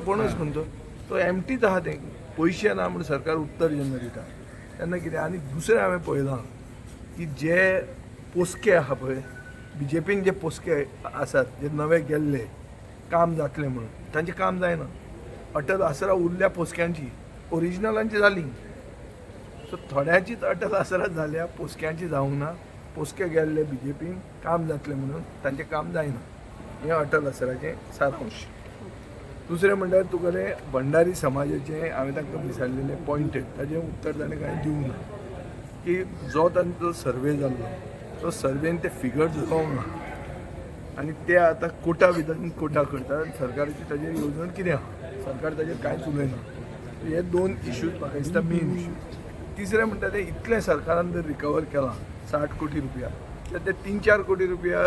Bonus खंयचो तो एमटीच आहा तें पयशे ना म्हणून सरकार उत्तर जेन्ना दिता तेन्ना कितें आनी दुसरें हांवें पळयलां की जे पोसके आहा पळय बीजेपीन जे पोसके आसात जे नवे गेल्ले काम जातलें म्हणून तांचें काम जायना अटल आसरा उरल्या पोसक्यांची ओरिजिनलांची जाली सो थोड्यांचीच अटल आसरा जाल्या पोसक्यांची जावंक ना पोसके गेल्ले बीजेपीन काम जातलें म्हणून तांचें काम जायना हें अटल आसराचें सारांश दुसरें म्हणल्यार तुगेले भंडारी समाजाचे हांवें तांकां विचारलेले पॉयंटेड ताजें उत्तर ताणें कांय दिवंक ना की जो तांचो सर्वे जाल्लो तो सर्वेन ते फिगर्स कळोंक ना आनी ते आतां कोटा भितर कोटा करता सरकाराची ताजेर येवजण कितें आहा सरकार ताजेर कांयच उलयना हे दोन इश्यूज म्हाका दिसता मेन इश्यू तिसरें म्हणटा तें इतलें सरकारान जर रिकवर केलां 60 कोटी रुपया तर ते 3-4 कोटी रुपया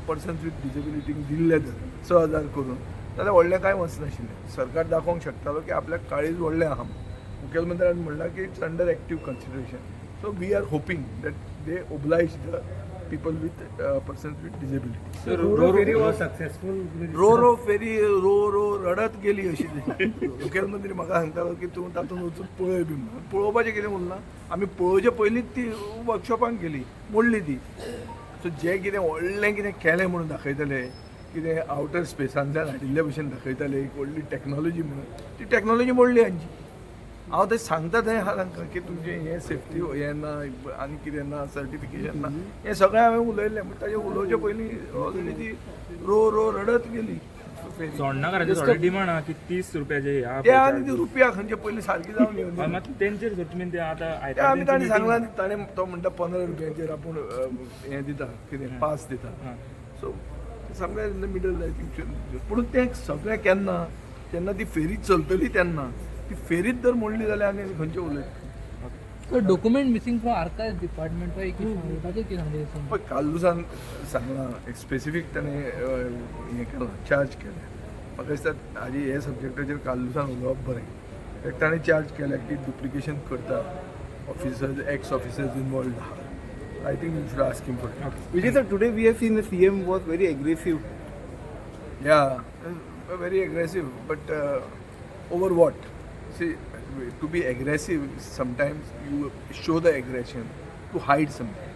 पर्सन्स विथ डिसेबिलिटीक दिल्ले जर 6,000 करून जाल्यार व्हडलें कांय वचनाशिल्लें सरकार दाखोवंक शकतालो की आपल्याक काळीज व्हडलें आहा मुखेलमंत्र्यान म्हणलां की it's under active consideration so we are hoping that they oblige the people with persons with disability. So Ro ferry was successful. Ro ferry रो रडत गेली अशी मुखेलमंत्री म्हाका सांगतालो की तूं तातूंत वचून पळय बी म्हणून पळोवपाचें कितें उरना आमी पळोवचे पयलींच ती वर्कशॉपाक गेली मोडली ती सो जें कितें व्हडलें कितें केलें म्हणून दाखयतले कितें आउटर स्पेसांतल्यान हाडिल्ले भशेन दाखयताले एक व्हडली टॅक्नॉलॉजी म्हणून ती टॅक्नॉलॉजी मोडली हांची हांव ते सांगता थंय आहा तांकां की तुमचें हें सेफ्टी हें ना आनी कितें ना सर्टिफिकेशन ना हें सगळें हांवें उलयलें पूण ताजें उलोवचे पयलीं ऑलरेडी ती रो रडत गेली सोडणाकारांची डिमांड आहा की 30 रुपयाचे ते आनी ती रुपया खंयचे पयलीं सारकी जावन येवन मात तेंचेर तुमी ते आतां आमी ताणें सांगलां ताणें तो म्हणटा 15 रुपयांचेर आपूण हें दिता कितें पास दिता सो सामकें in the middle I think पूण तें सगळें केन्ना जेन्ना ती फेरी चलतली तेन्ना ती फेरीच जर मोडली जाल्यार आनी खंयचे उलयता document missing from archives department पळय कालुसान सांगलां एक स्पेसिफीक ताणें हें केलां चार्ज केलें म्हाका दिसता हाजी हे सब्जेक्टाचेर कालुसान उलोवप बरें एक ताणें चार्ज केल्या की डुप्लिकेशन करता ऑफिसर्स एक्स ऑफिसर्स इनवॉल्ड आहा I think you should ask him for Vijay sir, today we have seen the CM was very aggressive. very aggressive but over what? See, to be aggressive, sometimes you show the aggression to hide something.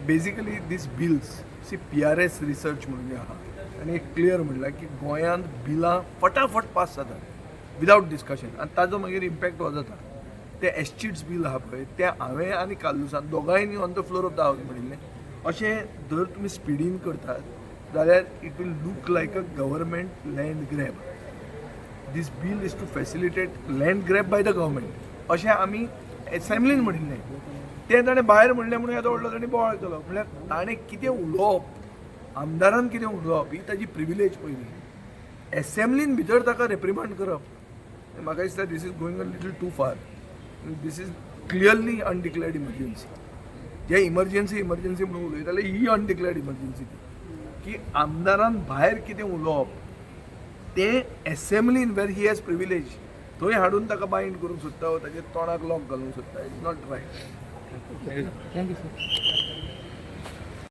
Basically, these bills, see PRS research म्हणून आहा आनी एक clear म्हणलां की गोंयांत बिलां फटाफट pass जातात विदाउट डिस्कशन आनी ताजो मागीर इम्पॅक्ट हो जाता ते एस्चिड्स बील आहा पळय ते हांवें आनी कालुसान दोगांयनी on the floor of the house म्हणिल्लें अशें जर तुमी स्पिडीन करतात जाल्यार it will look like a government land grab this bill is to facilitate land grab by the government अशें आमी एसेंब्लीन म्हणिल्लें तें ताणें भायर म्हणलें म्हणून येदो व्हडलो ताणें बोवाळ केलो म्हळ्यार ताणें कितें उलोवप आमदारान कितें उलोवप ही ताजी प्रिविलेज पयली एसेंब्लीन भितर ताका रेप्रिमांड करप म्हाका दिसता this is going a little too far this is clearly undeclared emergency जे इमर्जन्सी म्हणून उलयताले ही अनडिक्लेअर्ड इमर्जन्सी की आमदारान भायर कितें उलोवप तें एसेंब्लीन वेर ही हॅज प्रिविलेज थंय हाडून ताका बायंड करूंक सोदता वा ताच्या तोंडाक लॉक घालूंक सोदता it's not right thank you sir